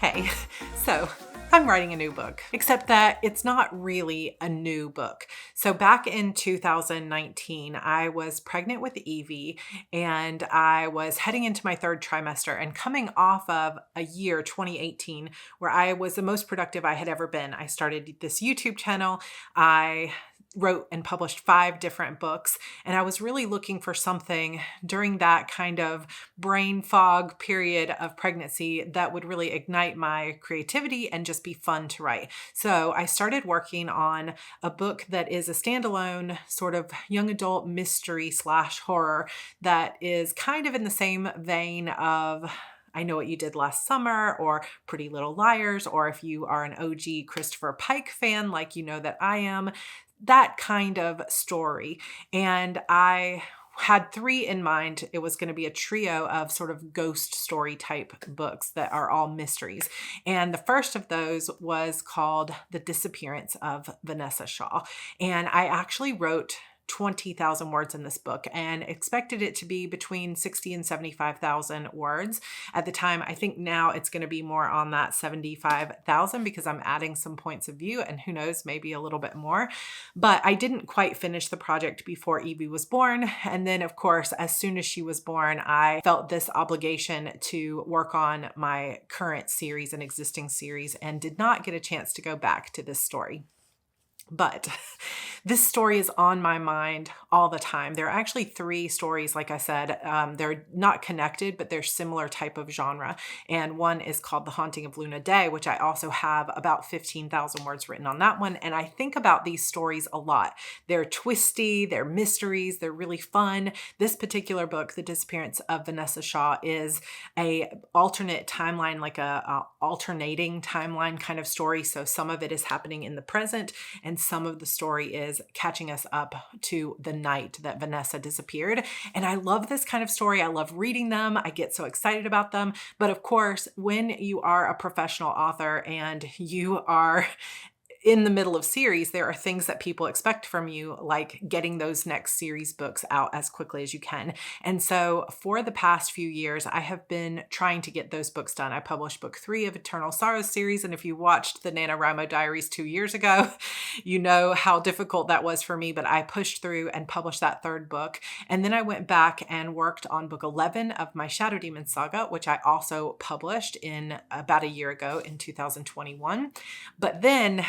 Okay, so I'm writing a new book, except that it's not really a new book. So back in 2019, I was pregnant with Evie and I was heading into my third trimester and coming off of a year, 2018, where I was the most productive I had ever been. I started this YouTube channel. I wrote and published 5 different books, and I was really looking for something during that kind of brain fog period of pregnancy that would really ignite my creativity and just be fun to write. So I started working on a book that is a standalone sort of young adult mystery slash horror that is kind of in the same vein of I Know What You Did Last Summer or Pretty Little Liars, or if you are an OG Christopher Pike fan like you know that I am, that kind of story. And I had 3 in mind. It was going to be a trio of sort of ghost story type books that are all mysteries. And the first of those was called The Disappearance of Vanessa Shaw. And I actually wrote 20,000 words in this book and expected it to be between 60 and 75,000 words at the time. I think now it's going to be more on that 75,000 because I'm adding some points of view and who knows, maybe a little bit more. But I didn't quite finish the project before Evie was born. And then of course, as soon as she was born, I felt this obligation to work on my current series and existing series and did not get a chance to go back to this story. But this story is on my mind all the time. There are actually 3 stories, like I said. They're not connected, but they're similar type of genre. And one is called The Haunting of Luna Day, which I also have about 15,000 words written on that one. And I think about these stories a lot. They're twisty, they're mysteries, they're really fun. This particular book, The Disappearance of Vanessa Shaw, is a alternate timeline, like a alternating timeline kind of story. So some of it is happening in the present and some of the story is catching us up to the night that Vanessa disappeared. And I love this kind of story. I love reading them. I get so excited about them. But of course, when you are a professional author and you are in the middle of series, there are things that people expect from you, like getting those next series books out as quickly as you can. And so for the past few years, I have been trying to get those books done. I published book 3 of Eternal Sorrows series. And if you watched the NaNoWriMo Diaries 2 years ago, you know how difficult that was for me, but I pushed through and published that 3rd book. And then I went back and worked on book 11 of my Shadow Demon saga, which I also published in about a year ago in 2021. But then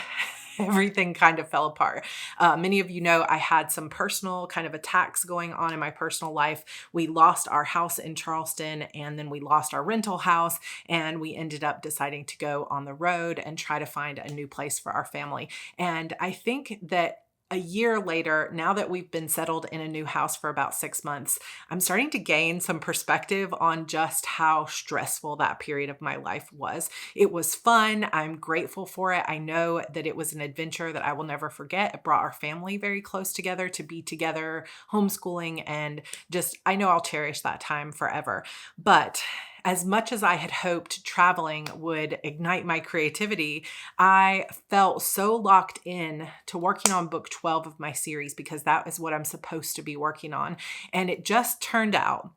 everything kind of fell apart. Many of you know I had some personal kind of attacks going on in my personal life. We lost our house in Charleston and then we lost our rental house and we ended up deciding to go on the road and try to find a new place for our family. And I think that a year later, now that we've been settled in a new house for about 6 months, I'm starting to gain some perspective on just how stressful that period of my life was. It was fun. I'm grateful for it. I know that it was an adventure that I will never forget. It brought our family very close together to be together, homeschooling, and just, I know I'll cherish that time forever. But as much as I had hoped traveling would ignite my creativity, I felt so locked in to working on book 12 of my series because that is what I'm supposed to be working on. And it just turned out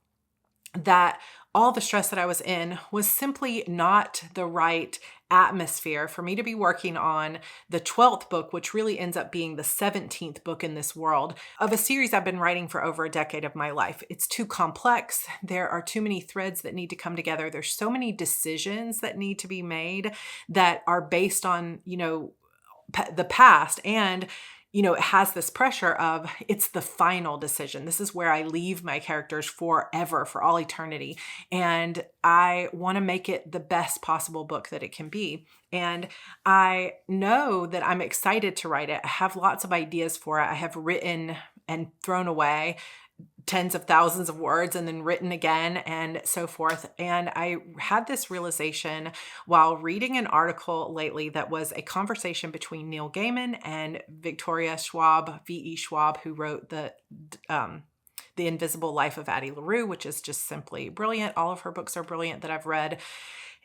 that all the stress that I was in was simply not the right atmosphere for me to be working on the 12th book, which really ends up being the 17th book in this world of a series I've been writing for over a decade of my life. It's too complex. There are too many threads that need to come together. There's so many decisions that need to be made that are based on, the past. And it has this pressure of it's the final decision. This is where I leave my characters forever, for all eternity. And I want to make it the best possible book that it can be. And I know that I'm excited to write it. I have lots of ideas for it. I have written and thrown away tens of thousands of words and then written again and so forth. And I had this realization while reading an article lately that was a conversation between Neil Gaiman and Victoria Schwab, V.E. Schwab, who wrote The Invisible Life of Addie LaRue, which is just simply brilliant. All of her books are brilliant that I've read.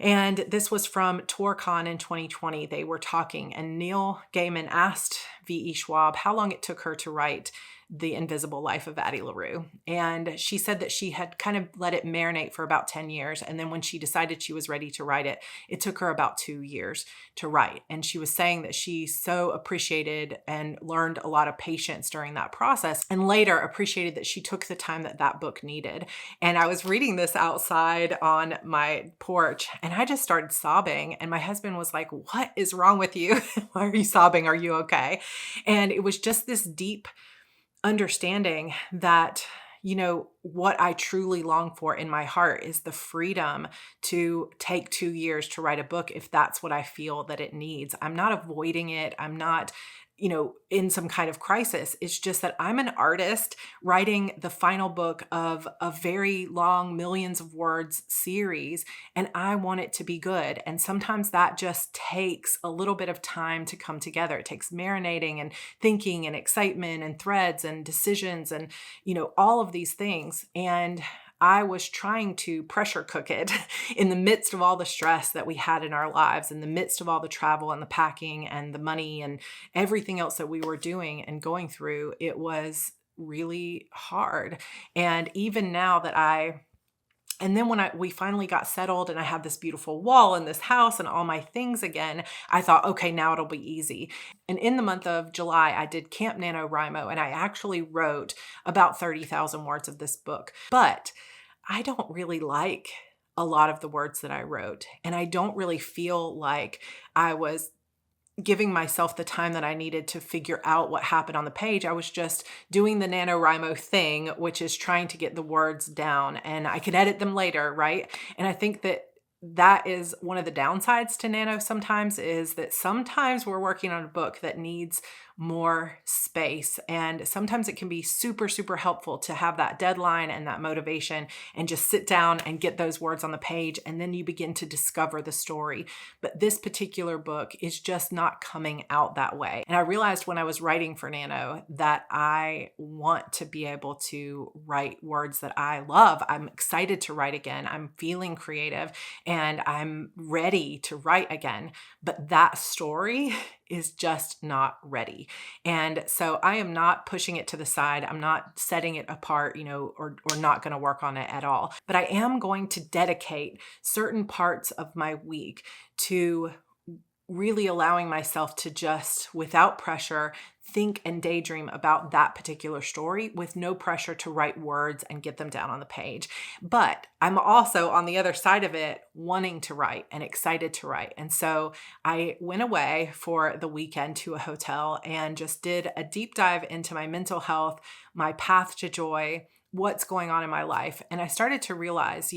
And this was from TorCon in 2020. They were talking and Neil Gaiman asked V.E. Schwab how long it took her to write The Invisible Life of Addie LaRue. And she said that she had kind of let it marinate for about 10 years. And then when she decided she was ready to write it, it took her about 2 years to write. And she was saying that she so appreciated and learned a lot of patience during that process, and later appreciated that she took the time that that book needed. And I was reading this outside on my porch and I just started sobbing. And my husband was like, "What is wrong with you? Why are you sobbing? Are you okay?" And it was just this deep understanding that, what I truly long for in my heart is the freedom to take 2 years to write a book if that's what I feel that it needs. I'm not avoiding it. I'm not, in some kind of crisis. It's just that I'm an artist writing the final book of a very long, millions of words series, and I want it to be good. And sometimes that just takes a little bit of time to come together. It takes marinating and thinking and excitement and threads and decisions and, all of these things. And I was trying to pressure cook it in the midst of all the stress that we had in our lives, in the midst of all the travel and the packing and the money and everything else that we were doing and going through. It was really hard. And even now that and then when we finally got settled and I have this beautiful wall in this house and all my things again, I thought, okay, now it'll be easy. And in the month of July, I did Camp NaNoWriMo, and I actually wrote about 30,000 words of this book. But I don't really like a lot of the words that I wrote. And I don't really feel like I was giving myself the time that I needed to figure out what happened on the page. I was just doing the NaNoWriMo thing, which is trying to get the words down, and I could edit them later, right? And I think that is one of the downsides to Nano sometimes, is that sometimes we're working on a book that needs more space. And sometimes it can be super, super helpful to have that deadline and that motivation and just sit down and get those words on the page. And then you begin to discover the story. But this particular book is just not coming out that way. And I realized when I was writing for Nano that I want to be able to write words that I love. I'm excited to write again. I'm feeling creative and I'm ready to write again. But that story is just not ready. And so I am not pushing it to the side. I'm not setting it apart, or not going to work on it at all. But I am going to dedicate certain parts of my week to really allowing myself to just, without pressure, think and daydream about that particular story with no pressure to write words and get them down on the page. But I'm also on the other side of it wanting to write and excited to write. And so I went away for the weekend to a hotel and just did a deep dive into my mental health, my path to joy, what's going on in my life. And I started to realize,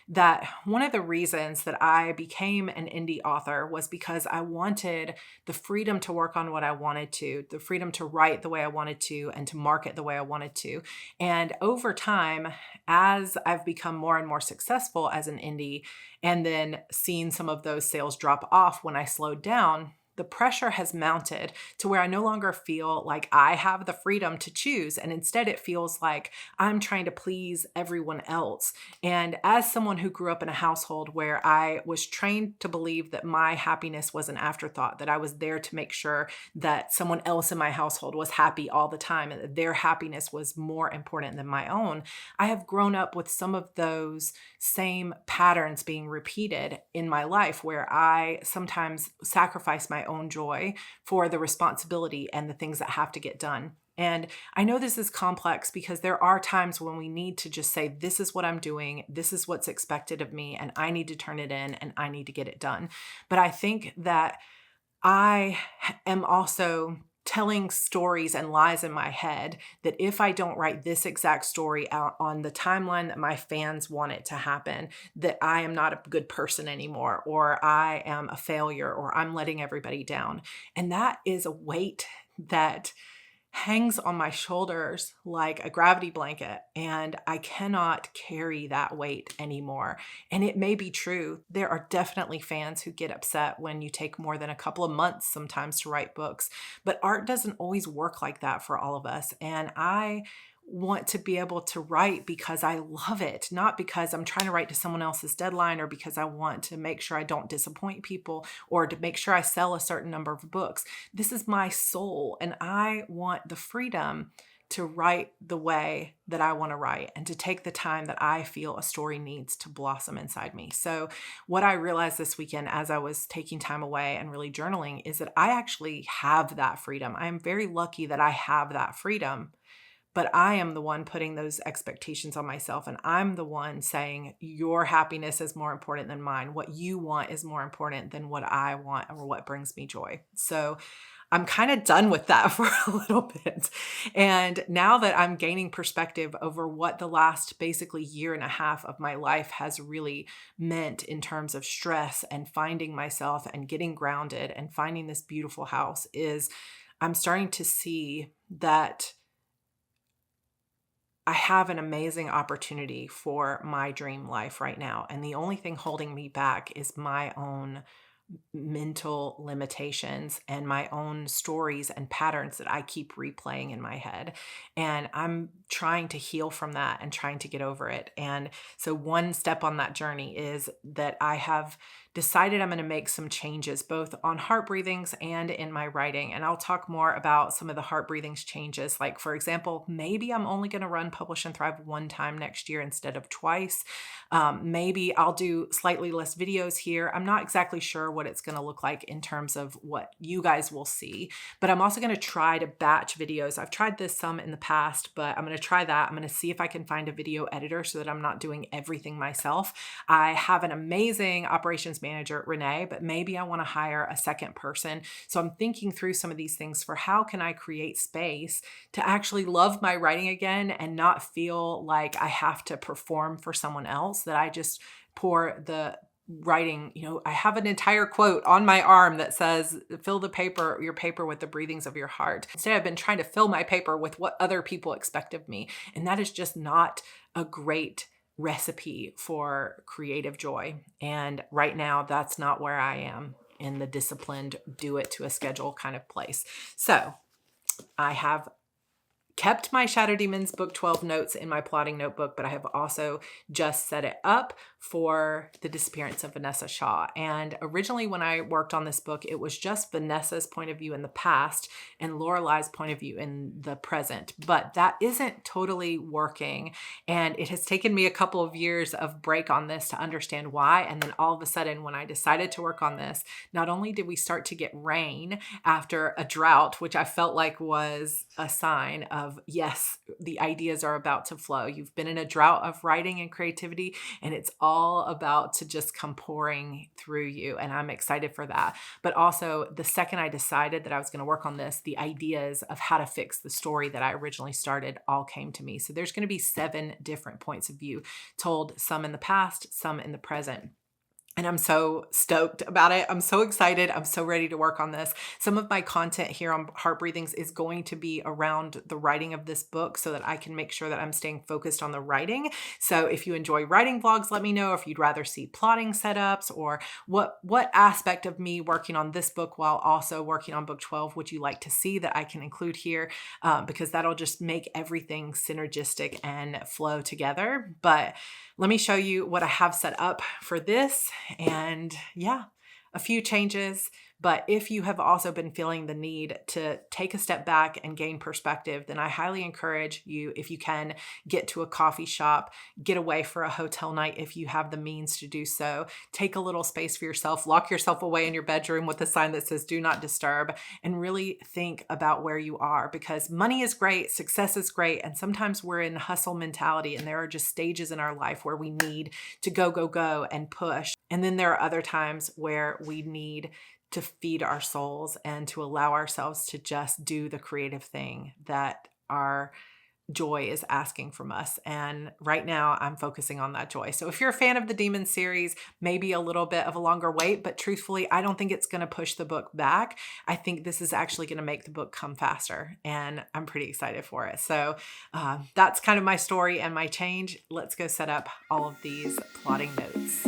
that one of the reasons that I became an indie author was because I wanted the freedom to work on what I wanted to, the freedom to write the way I wanted to, and to market the way I wanted to. And over time, as I've become more and more successful as an indie, and then seen some of those sales drop off when I slowed down, the pressure has mounted to where I no longer feel like I have the freedom to choose. And instead it feels like I'm trying to please everyone else. And as someone who grew up in a household where I was trained to believe that my happiness was an afterthought, that I was there to make sure that someone else in my household was happy all the time and that their happiness was more important than my own, I have grown up with some of those same patterns being repeated in my life, where I sometimes sacrifice my own joy for the responsibility and the things that have to get done. And I know this is complex because there are times when we need to just say, this is what I'm doing, this is what's expected of me, and I need to turn it in and I need to get it done. But I think that I am also telling stories and lies in my head that if I don't write this exact story out on the timeline that my fans want it to happen, that I am not a good person anymore, or I am a failure, or I'm letting everybody down. And that is a weight that hangs on my shoulders like a gravity blanket, and I cannot carry that weight anymore. And it may be true. There are definitely fans who get upset when you take more than a couple of months sometimes to write books, but art doesn't always work like that for all of us. And I want to be able to write because I love it, not because I'm trying to write to someone else's deadline or because I want to make sure I don't disappoint people or to make sure I sell a certain number of books. This is my soul, and I want the freedom to write the way that I want to write and to take the time that I feel a story needs to blossom inside me. So what I realized this weekend as I was taking time away and really journaling is that I actually have that freedom. I am very lucky that I have that freedom, but I am the one putting those expectations on myself. And I'm the one saying, your happiness is more important than mine. What you want is more important than what I want or what brings me joy. So I'm kind of done with that for a little bit. And now that I'm gaining perspective over what the last basically year and a half of my life has really meant in terms of stress and finding myself and getting grounded and finding this beautiful house, is I'm starting to see that I have an amazing opportunity for my dream life right now. And the only thing holding me back is my own mental limitations and my own stories and patterns that I keep replaying in my head. And I'm trying to heal from that and trying to get over it. And so one step on that journey is that I have decided I'm going to make some changes both on heart breathings and in my writing. And I'll talk more about some of the heart breathings changes. Like, for example, maybe I'm only going to run Publish and Thrive one time next year instead of twice. Maybe I'll do slightly less videos here. I'm not exactly sure what it's going to look like in terms of what you guys will see, but I'm also going to try to batch videos. I've tried this some in the past, but I'm going to try that. I'm going to see if I can find a video editor so that I'm not doing everything myself. I have an amazing operations manager, Renee, but maybe I want to hire a second person. So I'm thinking through some of these things for how can I create space to actually love my writing again and not feel like I have to perform for someone else, that I just pour the writing. I have an entire quote on my arm that says, fill your paper with the breathings of your heart. Instead, I've been trying to fill my paper with what other people expect of me. And that is just not a great recipe for creative joy. And right now, that's not where I am in the disciplined, do it to a schedule kind of place. So I have kept my Shadow Demons Book 12 notes in my plotting notebook, but I have also just set it up for the disappearance of Vanessa Shaw. And originally when I worked on this book, it was just Vanessa's point of view in the past and Lorelai's point of view in the present, but that isn't totally working. And it has taken me a couple of years of break on this to understand why. And then all of a sudden, when I decided to work on this, not only did we start to get rain after a drought, which I felt like was a sign of, yes, the ideas are about to flow. You've been in a drought of writing and creativity, and it's all about to just come pouring through you. And I'm excited for that. But also, the second I decided that I was going to work on this, the ideas of how to fix the story that I originally started all came to me. So there's going to be 7 different points of view told, some in the past, some in the present. And I'm so stoked about it. I'm so excited. I'm so ready to work on this. Some of my content here on Heart Breathings is going to be around the writing of this book so that I can make sure that I'm staying focused on the writing. So if you enjoy writing vlogs, let me know. If you'd rather see plotting setups or what aspect of me working on this book while also working on book 12 would you like to see that I can include here, because that'll just make everything synergistic and flow together. But let me show you what I have set up for this. And yeah, a few changes. But if you have also been feeling the need to take a step back and gain perspective, then I highly encourage you, if you can, get to a coffee shop, get away for a hotel night if you have the means to do so. Take a little space for yourself, lock yourself away in your bedroom with a sign that says do not disturb, and really think about where you are, because money is great, success is great, and sometimes we're in hustle mentality and there are just stages in our life where we need to go and push. And then there are other times where we need to feed our souls and to allow ourselves to just do the creative thing that our joy is asking from us. And right now I'm focusing on that joy. So if you're a fan of the Demon series, maybe a little bit of a longer wait, but truthfully, I don't think it's going to push the book back. I think this is actually going to make the book come faster, and I'm pretty excited for it. So that's kind of my story and my change. Let's go set up all of these plotting notes.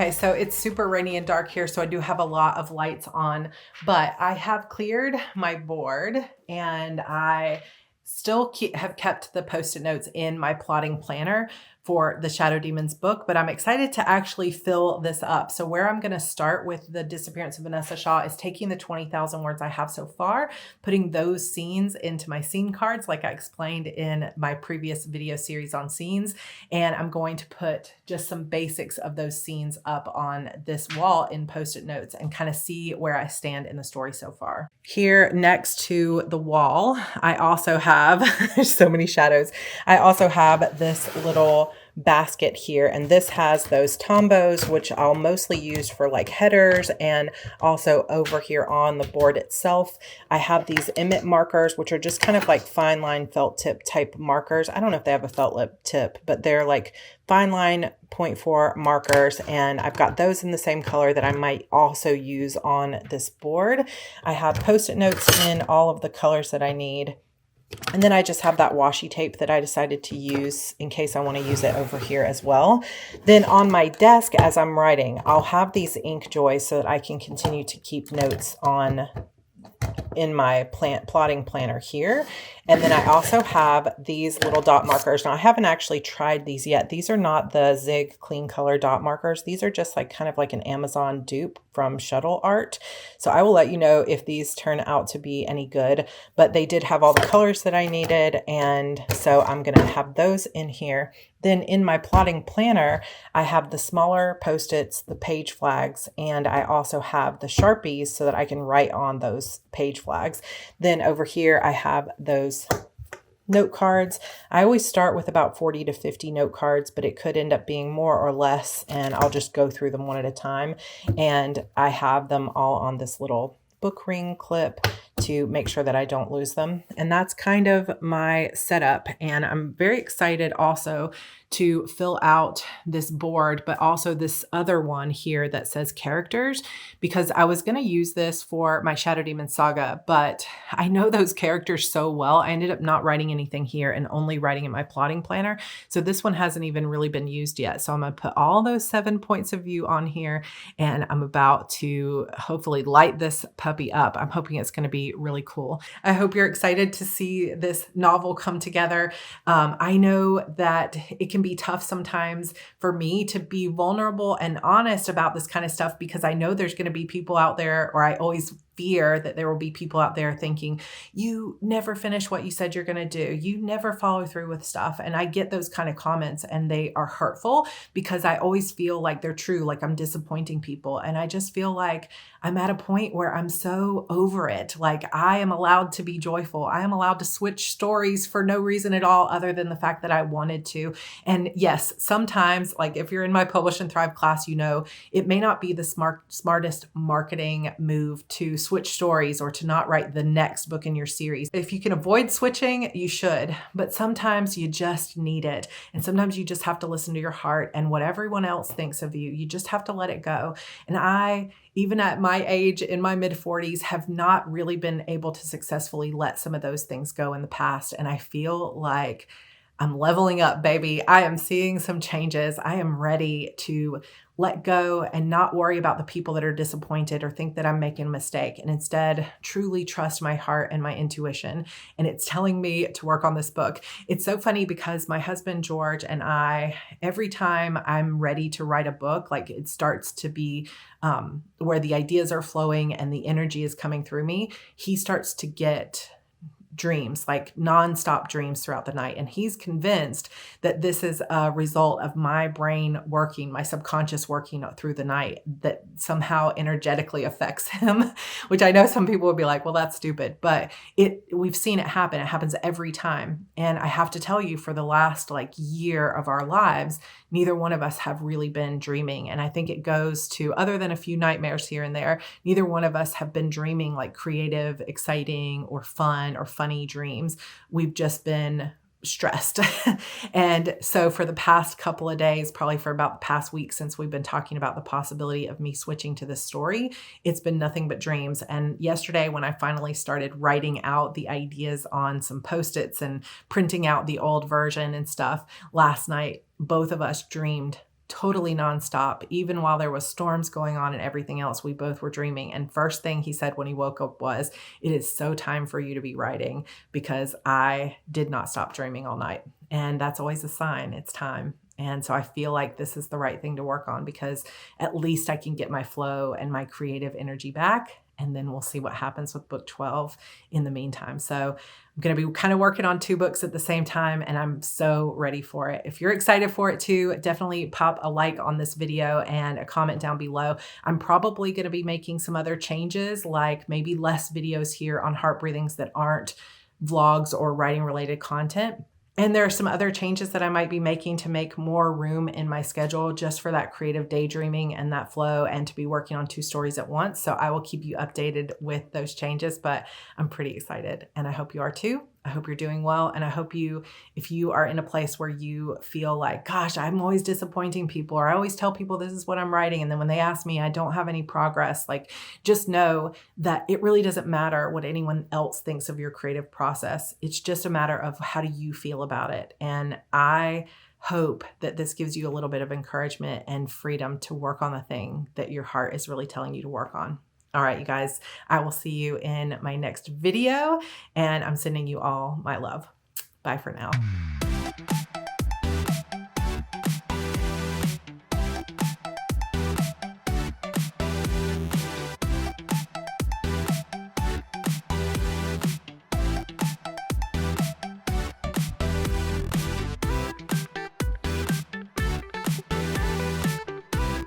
Okay, so it's super rainy and dark here, so I do have a lot of lights on, but I have cleared my board and I still have kept the Post-it notes in my plotting planner for the Shadow Demons book, but I'm excited to actually fill this up. So where I'm going to start with the Disappearance of Vanessa Shaw is taking the 20,000 words I have so far, putting those scenes into my scene cards like I explained in my previous video series on scenes, and I'm going to put just some basics of those scenes up on this wall in Post-it notes and kind of see where I stand in the story so far. Here next to the wall, I also have, there's so many shadows, I also have this little basket here, and this has those tombos, which I'll mostly use for like headers, and also over here on the board itself I have these Emmett markers, which are just kind of like fine line felt tip type markers. I don't know if they have a felt lip tip, but they're like fine line 0.4 markers, and I've got those in the same color that I might also use on this board. I have Post-it notes in all of the colors that I need. And then I just have that washi tape that I decided to use in case I want to use it over here as well. Then on my desk as I'm writing, I'll have these ink joys so that I can continue to keep notes on in my plotting planner here. And then I also have these little dot markers. Now I haven't actually tried these yet. These are not the Zig Clean Color dot markers. These are just like kind of like an Amazon dupe from Shuttle Art. So I will let you know if these turn out to be any good, but they did have all the colors that I needed. And so I'm going to have those in here. Then in my plotting planner, I have the smaller Post-its, the page flags, and I also have the Sharpies so that I can write on those page flags. Then over here, I have those note cards. I always start with about 40 to 50 note cards, but it could end up being more or less, and I'll just go through them one at a time. And I have them all on this little book ring clip to make sure that I don't lose them. And that's kind of my setup. And I'm very excited also to fill out this board, but also this other one here that says characters, because I was going to use this for my Shadow Demon saga, but I know those characters so well. I ended up not writing anything here and only writing in my plotting planner. So this one hasn't even really been used yet. So I'm going to put all those 7 points of view on here, and I'm about to hopefully light this puppy up. I'm hoping it's going to be really cool. I hope you're excited to see this novel come together. I know that it can be tough sometimes for me to be vulnerable and honest about this kind of stuff, because I know there's going to be people out there, or I always fear that there will be people out there thinking, you never finish what you said you're going to do. You never follow through with stuff. And I get those kind of comments, and they are hurtful because I always feel like they're true, like I'm disappointing people. And I just feel like I'm at a point where I'm so over it. Like I am allowed to be joyful. I am allowed to switch stories for no reason at all other than the fact that I wanted to. And yes, sometimes, like if you're in my Publish and Thrive class, you know, it may not be the smartest marketing move to switch stories or to not write the next book in your series. If you can avoid switching, you should, but sometimes you just need it. And sometimes you just have to listen to your heart and what everyone else thinks of you. You just have to let it go. And I, even at my age in my mid 40s, have not really been able to successfully let some of those things go in the past. And I feel like I'm leveling up, baby. I am seeing some changes. I am ready to let go and not worry about the people that are disappointed or think that I'm making a mistake, and instead truly trust my heart and my intuition. And it's telling me to work on this book. It's so funny because my husband, George, and I, every time I'm ready to write a book, like it starts to be where the ideas are flowing and the energy is coming through me, he starts to get dreams, like nonstop dreams throughout the night. And he's convinced that this is a result of my brain working, my subconscious working through the night, that somehow energetically affects him, which I know some people would be like, well, that's stupid, but we've seen it happen. It happens every time. And I have to tell you, for the last like year of our lives, neither one of us have really been dreaming. And I think it goes to, other than a few nightmares here and there, neither one of us have been dreaming like creative, exciting, or fun or funny dreams. We've just been stressed. And so for the past couple of days, probably for about the past week since we've been talking about the possibility of me switching to this story, it's been nothing but dreams. And yesterday, when I finally started writing out the ideas on some Post-its and printing out the old version and stuff, last night, both of us dreamed totally nonstop. Even while there was storms going on and everything else, we both were dreaming. And first thing he said when he woke up was, "It is so time for you to be writing," because I did not stop dreaming all night. And that's always a sign it's time. And so I feel like this is the right thing to work on, because at least I can get my flow and my creative energy back. And then we'll see what happens with book 12 in the meantime. So I'm going to be kind of working on 2 books at the same time, and I'm so ready for it. If you're excited for it too, definitely pop a like on this video and a comment down below. I'm probably going to be making some other changes, like maybe less videos here on heart breathings that aren't vlogs or writing related content. And there are some other changes that I might be making to make more room in my schedule just for that creative daydreaming and that flow, and to be working on 2 stories at once. So I will keep you updated with those changes, but I'm pretty excited, and I hope you are too. I hope you're doing well. And I hope if you are in a place where you feel like, gosh, I'm always disappointing people, or I always tell people this is what I'm writing, and then when they ask me, I don't have any progress, like, just know that it really doesn't matter what anyone else thinks of your creative process. It's just a matter of how do you feel about it. And I hope that this gives you a little bit of encouragement and freedom to work on the thing that your heart is really telling you to work on. All right, you guys, I will see you in my next video, and I'm sending you all my love. Bye for now.